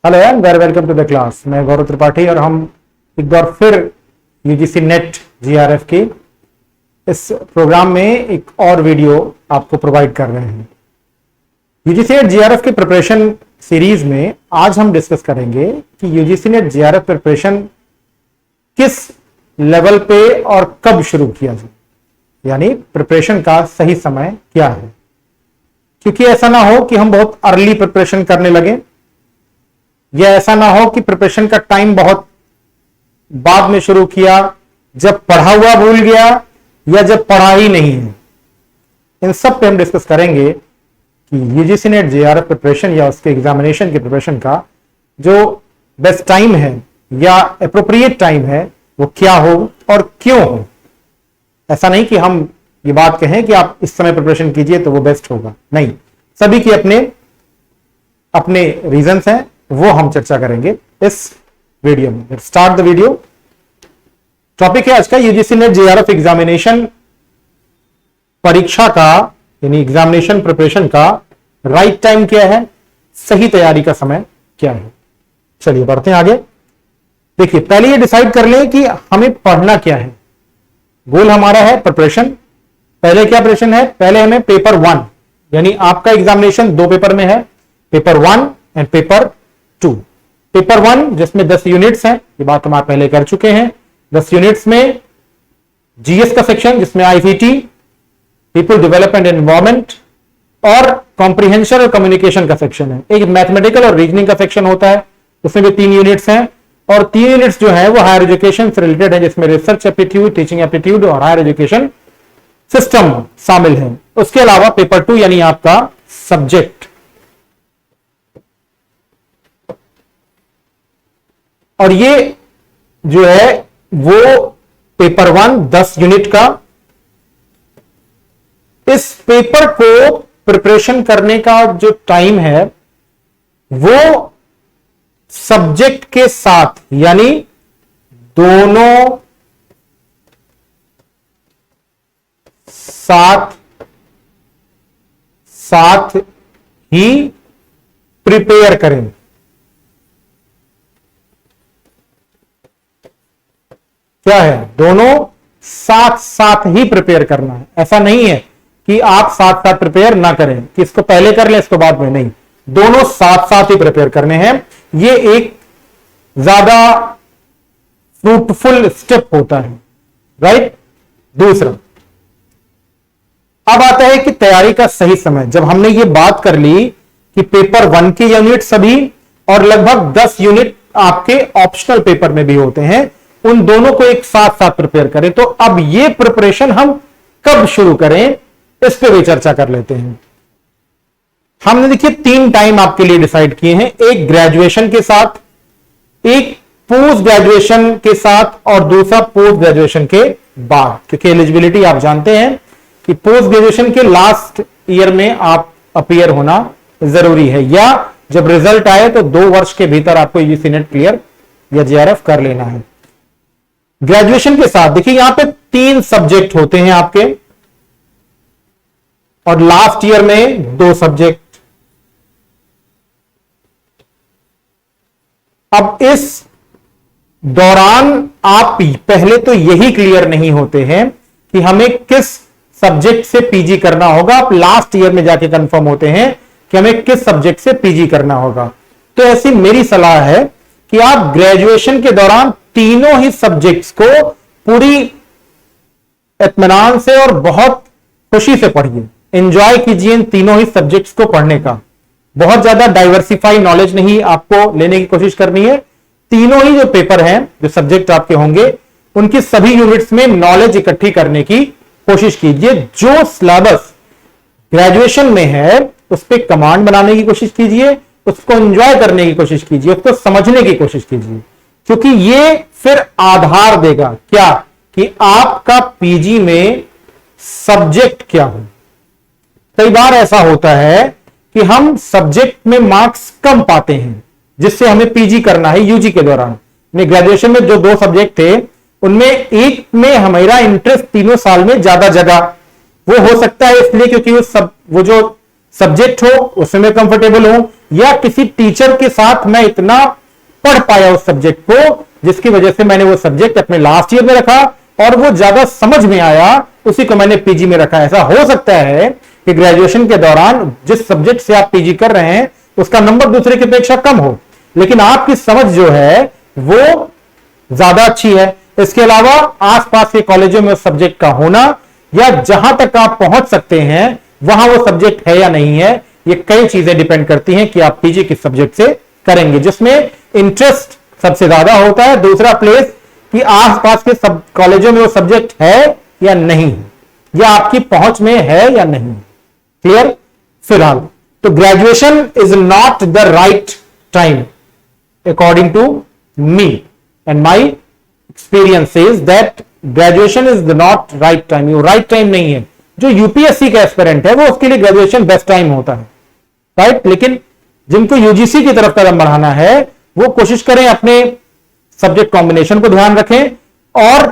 Hello and very welcome to the class. मैं गौरव त्रिपाठी और हम एक बार फिर यूजीसी नेट जीआरएफ की इस प्रोग्राम में एक और वीडियो आपको प्रोवाइड कर रहे हैं। यूजीसी नेट जीआरएफ की प्रिपरेशन सीरीज में आज हम डिस्कस करेंगे कि यूजीसी नेट जीआरएफ प्रिपरेशन किस लेवल पे और कब शुरू किया जाए, यानी प्रिपरेशन का सही समय क्या है। क्योंकि ऐसा ना हो कि हम बहुत अर्ली प्रिपरेशन करने लगे, या ऐसा ना हो कि प्रिपरेशन का टाइम बहुत बाद में शुरू किया, जब पढ़ा हुआ भूल गया या जब पढ़ा ही नहीं है। इन सब पे हम डिस्कस करेंगे कि यूजीसी नेट जीआरएफ प्रिपरेशन या उसके एग्जामिनेशन की प्रिपरेशन का जो बेस्ट टाइम है या एप्रोप्रिएट टाइम है वो क्या हो और क्यों हो। ऐसा नहीं कि हम ये बात कहें कि आप इस समय प्रिपरेशन कीजिए तो वो बेस्ट होगा, नहीं, सभी के अपने अपने रीजंस हैं, वो हम चर्चा करेंगे इस वीडियो में। Start the video. टॉपिक है आज का यूजीसी नेट जीआरएफ एग्जामिनेशन परीक्षा का यानी एग्जामिनेशन प्रिपरेशन का राइट टाइम क्या है, सही तैयारी का समय क्या है। चलिए बढ़ते हैं आगे। देखिए, पहले ये डिसाइड कर लें कि हमें पढ़ना क्या है। गोल हमारा है प्रिपरेशन। पहले क्या प्रिपरेशन है? पहले हमें पेपर 1 यानी आपका एग्जामिनेशन 2 पेपर में है, पेपर 1 एंड पेपर 2। पेपर 1 जिसमें 10 यूनिट्स हैं, ये बात हम आप पहले कर चुके हैं। 10 यूनिट्स में जीएस का सेक्शन जिसमें आईसीटी, पीपल डेवलपमेंट एनवायरमेंट और कॉम्प्रिहेंशन और कम्युनिकेशन का सेक्शन है। एक मैथमेटिकल और रीजनिंग का सेक्शन होता है, उसमें भी 3 यूनिट्स हैं और 3 यूनिट्स जो है वो हायर एजुकेशन से रिलेटेड है, जिसमें रिसर्च एप्टीट्यूड, टीचिंग एप्टीट्यूड और हायर एजुकेशन सिस्टम शामिल है। उसके अलावा पेपर 2 यानी आपका सब्जेक्ट, और ये जो है वो पेपर 1 10 यूनिट का। इस पेपर को प्रिपरेशन करने का जो टाइम है वो सब्जेक्ट के साथ यानी दोनों साथ ही प्रिपेयर करें। क्या है? दोनों साथ साथ ही प्रिपेयर करना है। ऐसा नहीं है कि आप साथ साथ प्रिपेयर ना करें कि इसको पहले कर लें इसको बाद में, नहीं, दोनों साथ साथ ही प्रिपेयर करने हैं। ये एक ज्यादा फ्रूटफुल स्टेप होता है, राइट। दूसरा, अब आता है कि तैयारी का सही समय। जब हमने ये बात कर ली कि पेपर 1 के यूनिट सभी और लगभग 10 यूनिट आपके ऑप्शनल पेपर में भी होते हैं, उन दोनों को एक साथ साथ प्रिपेयर करें, तो अब ये प्रिपरेशन हम कब शुरू करें इस पे भी चर्चा कर लेते हैं। हमने देखिए 3 टाइम आपके लिए डिसाइड किए हैं, एक ग्रेजुएशन के साथ, एक पोस्ट ग्रेजुएशन के साथ और दूसरा पोस्ट ग्रेजुएशन के बाद। क्योंकि एलिजिबिलिटी आप जानते हैं कि पोस्ट ग्रेजुएशन के लास्ट ईयर में आप अपीयर होना जरूरी है, या जब रिजल्ट आए तो 2 वर्ष के भीतर आपको यूजीसी नेट क्लियर या जीआरएफ कर लेना है। ग्रेजुएशन के साथ देखिए यहां पे 3 सब्जेक्ट होते हैं आपके और लास्ट ईयर में 2 सब्जेक्ट। अब इस दौरान आप पहले तो यही क्लियर नहीं होते हैं कि हमें किस सब्जेक्ट से पीजी करना होगा। आप लास्ट ईयर में जाके कंफर्म होते हैं कि हमें किस सब्जेक्ट से पीजी करना होगा। तो ऐसी मेरी सलाह है कि आप ग्रेजुएशन के दौरान तीनों ही सब्जेक्ट्स को पूरी इत्मीनान से और बहुत खुशी से पढ़िए, एंजॉय कीजिए इन तीनों ही सब्जेक्ट्स को पढ़ने का। बहुत ज्यादा डाइवर्सिफाई नॉलेज नहीं आपको लेने की कोशिश करनी है। तीनों ही जो पेपर हैं, जो सब्जेक्ट आपके होंगे, उनकी सभी यूनिट्स में नॉलेज इकट्ठी करने की कोशिश कीजिए। जो सिलेबस ग्रेजुएशन में है उस पर कमांड बनाने की कोशिश कीजिए, उसको एंजॉय करने की कोशिश कीजिए, उसको समझने की कोशिश कीजिए, क्योंकि ये फिर आधार देगा क्या कि आपका पीजी में सब्जेक्ट क्या हो। कई बार ऐसा होता है कि हम सब्जेक्ट में मार्क्स कम पाते हैं जिससे हमें पीजी करना है यूजी के दौरान। ग्रेजुएशन में जो 2 सब्जेक्ट थे उनमें एक में हमारा इंटरेस्ट तीनों साल में ज्यादा जगह, वो हो सकता है इसलिए क्योंकि वो जो सब्जेक्ट हो उसमें मैं कंफर्टेबल हूं, या किसी टीचर के साथ मैं इतना पढ़ पाया उस सब्जेक्ट को जिसकी वजह से मैंने वो सब्जेक्ट अपने लास्ट ईयर में रखा और वो ज्यादा समझ में आया, उसी को मैंने पीजी में रखा। ऐसा हो सकता है कि ग्रेजुएशन के दौरान जिस सब्जेक्ट से आप पीजी कर रहे हैं उसका नंबर दूसरे की अपेक्षा कम हो, लेकिन आपकी समझ जो है वो ज्यादा अच्छी है। इसके अलावा आसपास के कॉलेजों में उस सब्जेक्ट का होना, या जहां तक आप पहुंच सकते हैं वहां वो सब्जेक्ट है या नहीं है, ये कई चीजें डिपेंड करती हैं कि आप पीजी किस सब्जेक्ट से करेंगे, जिसमें इंटरेस्ट सबसे ज्यादा होता है। दूसरा प्लेस कि आसपास के सब कॉलेजों में वो सब्जेक्ट है या नहीं, या आपकी पहुंच में है या नहीं। क्लियर? फिलहाल तो graduation is not the right time according to me and my experience is that graduation is the not right time। ये right time नहीं है। जो यूपीएससी का एस्पिरेंट है वो उसके लिए ग्रेजुएशन बेस्ट टाइम होता है, राइट। लेकिन जिनको यूजीसी की तरफ कदम बढ़ाना है वो कोशिश करें अपने सब्जेक्ट कॉम्बिनेशन को ध्यान रखें और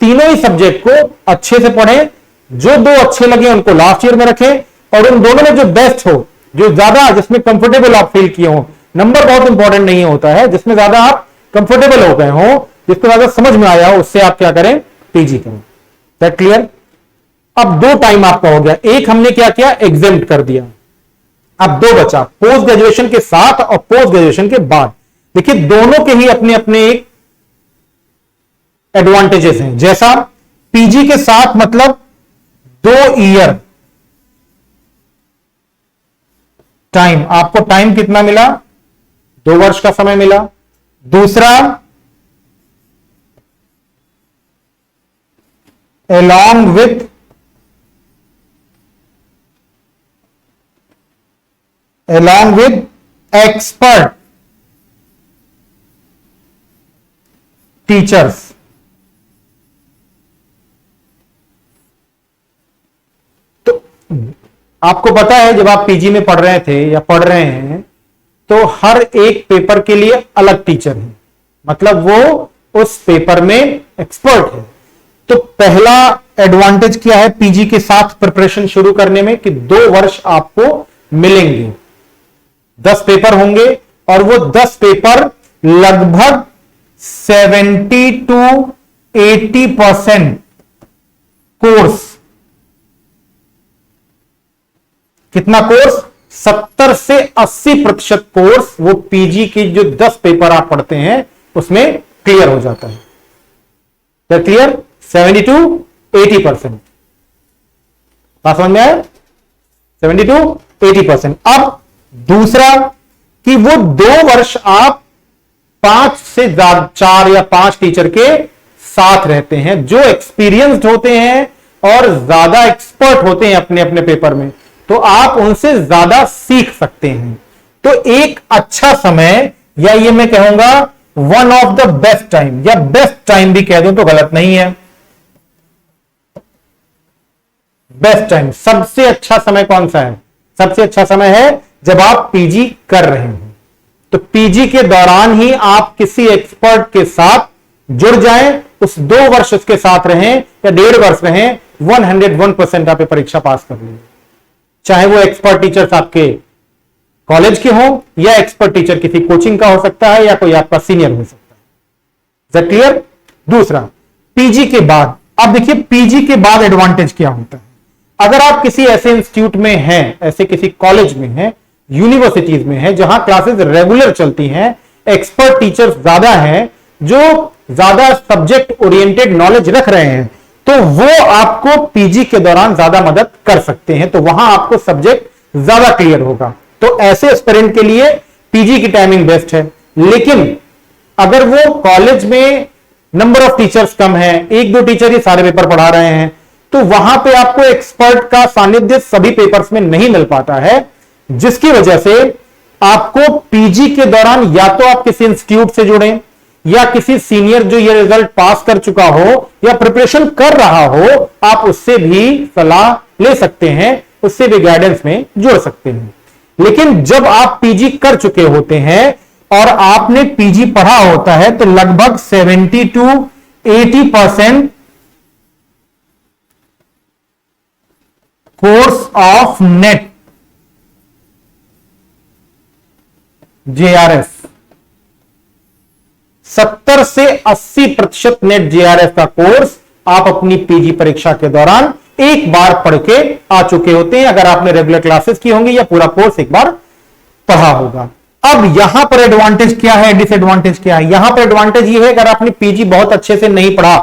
तीनों ही सब्जेक्ट को अच्छे से पढ़ें। जो दो अच्छे लगे उनको लास्ट ईयर में रखें और उन दोनों में जो बेस्ट हो, जो ज्यादा जिसमें कंफर्टेबल आप फील किए हो, नंबर बहुत इंपॉर्टेंट नहीं होता है, जिसमें ज्यादा आप कंफर्टेबल हो गए हो, जिसमें ज्यादा समझ में आया हो, उससे आप क्या करें, पीजी करें। That clear? अब दो टाइम आपका हो गया, एक हमने क्या किया, एग्जेम्प्ट कर दिया। अब दो बचा, पोस्ट ग्रेजुएशन के साथ और पोस्ट ग्रेजुएशन के बाद। देखिए दोनों के ही अपने अपने एक एडवांटेजेस हैं। जैसा पीजी के साथ मतलब 2 ईयर टाइम, आपको टाइम कितना मिला, 2 वर्ष का समय मिला। दूसरा along with expert teachers। तो आपको पता है जब आप पीजी में पढ़ रहे थे या पढ़ रहे हैं तो हर एक पेपर के लिए अलग टीचर है, मतलब वो उस पेपर में एक्सपर्ट है। तो पहला एडवांटेज क्या है पीजी के साथ प्रिपरेशन शुरू करने में कि 2 वर्ष आपको मिलेंगे, 10 पेपर होंगे और वो 10 पेपर लगभग 70 to 80% कोर्स, कितना कोर्स, 70 से 80% कोर्स वो पीजी की जो 10 पेपर आप पढ़ते हैं उसमें क्लियर हो जाता है। तो क्लियर, 70 to 80%। बात समझ में आया? 70 to 80%। अब दूसरा कि वो 2 वर्ष आप 5 से 4 या 5 टीचर के साथ रहते हैं जो एक्सपीरियंस्ड होते हैं और ज्यादा एक्सपर्ट होते हैं अपने अपने पेपर में, तो आप उनसे ज्यादा सीख सकते हैं। तो एक अच्छा समय, या ये मैं कहूंगा one of the best time, या बेस्ट टाइम भी कह दूं तो गलत नहीं है। बेस्ट टाइम, सबसे अच्छा समय कौन सा है? सबसे अच्छा समय है जब आप पीजी कर रहे हैं। तो पीजी के दौरान ही आप किसी एक्सपर्ट के साथ जुड़ जाएं, उस 2 वर्ष उसके साथ रहें या 1.5 वर्ष रहें, 101% आप परीक्षा पास कर लेंगे। चाहे वो एक्सपर्ट टीचर्स आपके कॉलेज के हो या एक्सपर्ट टीचर किसी कोचिंग का हो सकता है या कोई आपका सीनियर हो सकता है। Is that clear? दूसरा, पीजी के बाद, अब देखिए पीजी के बाद एडवांटेज क्या होता है। अगर आप किसी ऐसे इंस्टीट्यूट में हैं, ऐसे किसी कॉलेज में हैं, यूनिवर्सिटीज में हैं जहां क्लासेस रेगुलर चलती हैं, एक्सपर्ट टीचर्स ज्यादा हैं, जो ज्यादा सब्जेक्ट ओरिएंटेड नॉलेज रख रहे हैं, तो वो आपको पीजी के दौरान ज्यादा मदद कर सकते हैं। तो वहां आपको सब्जेक्ट ज्यादा क्लियर होगा। तो ऐसे एस्पिरेंट के लिए पीजी की टाइमिंग बेस्ट है। लेकिन अगर वो कॉलेज में नंबर ऑफ टीचर्स कम है, 1-2 टीचर ही सारे पेपर पढ़ा रहे हैं, तो वहां पे आपको एक्सपर्ट का सानिध्य सभी पेपर्स में नहीं मिल पाता है, जिसकी वजह से आपको पीजी के दौरान या तो आप किसी इंस्टीट्यूट से जुड़ें या किसी सीनियर जो ये रिजल्ट पास कर चुका हो या प्रिपरेशन कर रहा हो, आप उससे भी सलाह ले सकते हैं, उससे भी गाइडेंस में जुड़ सकते हैं। लेकिन जब आप पीजी कर चुके होते हैं और आपने पीजी पढ़ा होता है तो लगभग 70 to 80% course of net JRF 70 से 80% नेट JRF का कोर्स आप अपनी पीजी परीक्षा के दौरान एक बार पढ़ के आ चुके होते हैं, अगर आपने रेगुलर क्लासेस की होंगी या पूरा कोर्स एक बार पढ़ा होगा। अब यहां पर एडवांटेज क्या है, डिसएडवांटेज क्या है? यहां पर एडवांटेज ये है, अगर आपने पीजी बहुत अच्छे से नहीं पढ़ा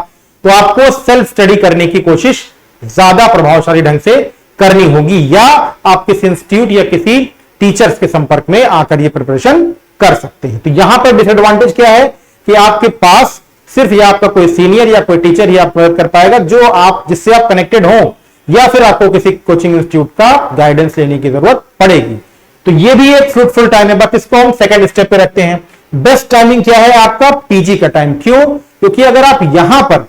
तो आपको सेल्फ स्टडी करने की कोशिश ज्यादा प्रभावशाली ढंग से करनी होगी, या आप किसी इंस्टीट्यूट या किसी टीचर्स के संपर्क में आकर ये प्रिपरेशन कर सकते हैं। तो यहां पर डिसएडवांटेज क्या है कि आपके पास सिर्फ या आपका कोई सीनियर या कोई टीचर ही आपको मदद कर पाएगा जो आप जिससे आप कनेक्टेड हो, या फिर आपको किसी कोचिंग इंस्टीट्यूट का गाइडेंस लेने की जरूरत पड़ेगी। तो ये भी एक फ्रूटफुल टाइम है, बट इसको हम सेकंड स्टेप पे रखते हैं। बेस्ट टाइमिंग क्या है आपका? पीजी का टाइम। क्यों? क्योंकि अगर आप यहां पर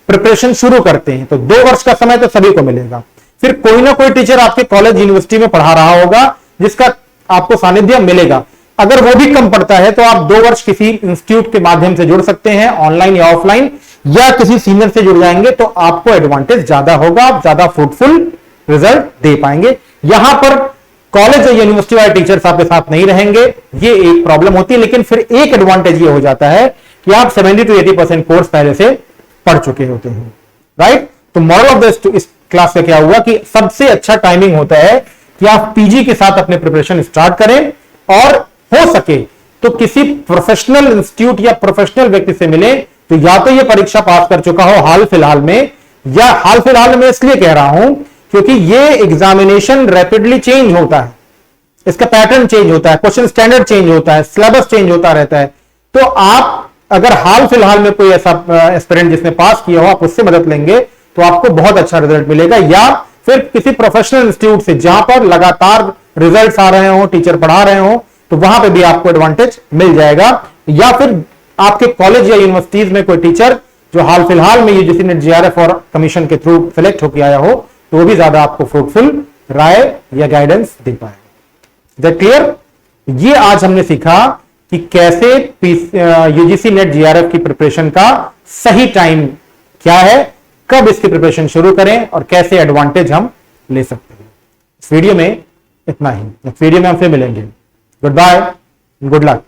प्रिपरेशन शुरू करते हैं तो 2 वर्ष का समय तो सभी को मिलेगा, फिर कोई ना कोई टीचर आपके कॉलेज यूनिवर्सिटी में पढ़ा रहा होगा जिसका आपको सानिध्य मिलेगा। अगर वो भी कम पड़ता है तो आप 2 वर्ष किसी इंस्टीट्यूट के माध्यम से जुड़ सकते हैं, ऑनलाइन या ऑफलाइन, या किसी सीनियर से जुड़ जाएंगे तो आपको एडवांटेज ज्यादा होगा, आप ज्यादा फ्रूटफुल रिजल्ट दे पाएंगे। यहां पर कॉलेज या यूनिवर्सिटी वाले टीचर्स आपके साथ नहीं रहेंगे, ये एक प्रॉब्लम होती है। लेकिन फिर एक एडवांटेज ये हो जाता है कि आप 70 to 80% कोर्स पहले से पढ़ चुके होते हैं, राइट? तो मॉरल ऑफ द इस क्लास में क्या हुआ कि सबसे अच्छा टाइमिंग होता है कि आप पीजी के साथ अपने प्रिपरेशन स्टार्ट करें, और हो सके तो किसी प्रोफेशनल इंस्टीट्यूट या प्रोफेशनल व्यक्ति से मिले, तो या तो ये परीक्षा पास कर चुका हो हाल फिलहाल में, या हाल फिलहाल में इसलिए कह रहा हूं क्योंकि ये एग्जामिनेशन रैपिडली चेंज होता है, इसका पैटर्न चेंज होता है, क्वेश्चन स्टैंडर्ड चेंज होता है, सिलेबस चेंज होता रहता है। तो आप अगर हाल फिलहाल में कोई ऐसा एस्पिरेंट जिसने पास किया हो, आप उससे मदद लेंगे तो आपको बहुत अच्छा रिजल्ट मिलेगा। या फिर किसी प्रोफेशनल इंस्टीट्यूट से जहां पर लगातार रिजल्ट्स आ रहे हो, टीचर पढ़ा रहे हो, तो वहां पे भी आपको एडवांटेज मिल जाएगा। या फिर आपके कॉलेज या यूनिवर्सिटीज में कोई टीचर जो हाल फिलहाल में यूजीसी नेट JRF और कमीशन के थ्रू सिलेक्ट होकर आया हो, तो वो भी ज्यादा आपको फ्रूटफुल राय या गाइडेंस दे पाएगा। That clear? ये आज हमने सीखा कि कैसे यूजीसी नेट JRF की प्रिपरेशन का सही टाइम क्या है, कब इसकी प्रिपरेशन शुरू करें, और कैसे एडवांटेज हम ले सकते हैं। इस वीडियो में इतना ही, नेक्स्ट वीडियो में हम फिर मिलेंगे। Goodbye, good luck.